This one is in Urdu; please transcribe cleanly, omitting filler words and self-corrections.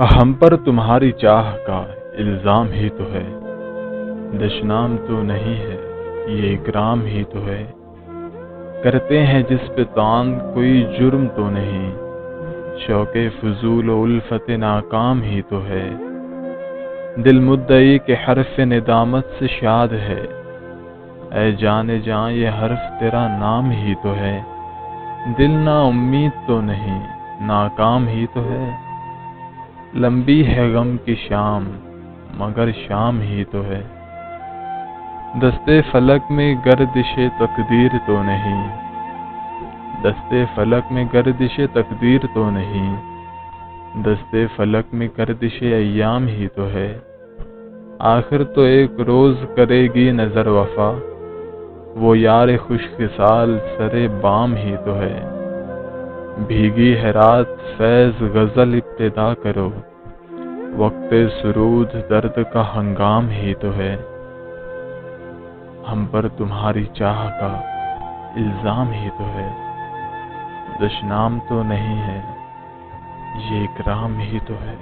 ہم پر تمہاری چاہ کا الزام ہی تو ہے، دشنام تو نہیں ہے یہ اکرام ہی تو ہے۔ کرتے ہیں جس پہ طعن کوئی جرم تو نہیں، شوق فضول و الفت ناکام ہی تو ہے۔ دل مدعی کے حرف ندامت سے شاد ہے، اے جان جاں یہ حرف تیرا نام ہی تو ہے۔ دل نا امید تو نہیں ناکام ہی تو ہے، لمبی ہے غم کی شام مگر شام ہی تو ہے۔ دستے فلک میں گردش تقدیر تو نہیں، دستے فلک میں گردش تقدیر تو نہیں، دستے فلک میں گردش ایام ہی تو ہے۔ آخر تو ایک روز کرے گی نظر وفا، وہ یار خوش خصال سر بام ہی تو ہے۔ بھیگی ہے رات فیض غزل ابتدا کرو، وقت سرود درد کا ہنگام ہی تو ہے۔ ہم پر تمہاری چاہ کا الزام ہی تو ہے، دشنام تو نہیں ہے یہ اکرام ہی تو ہے۔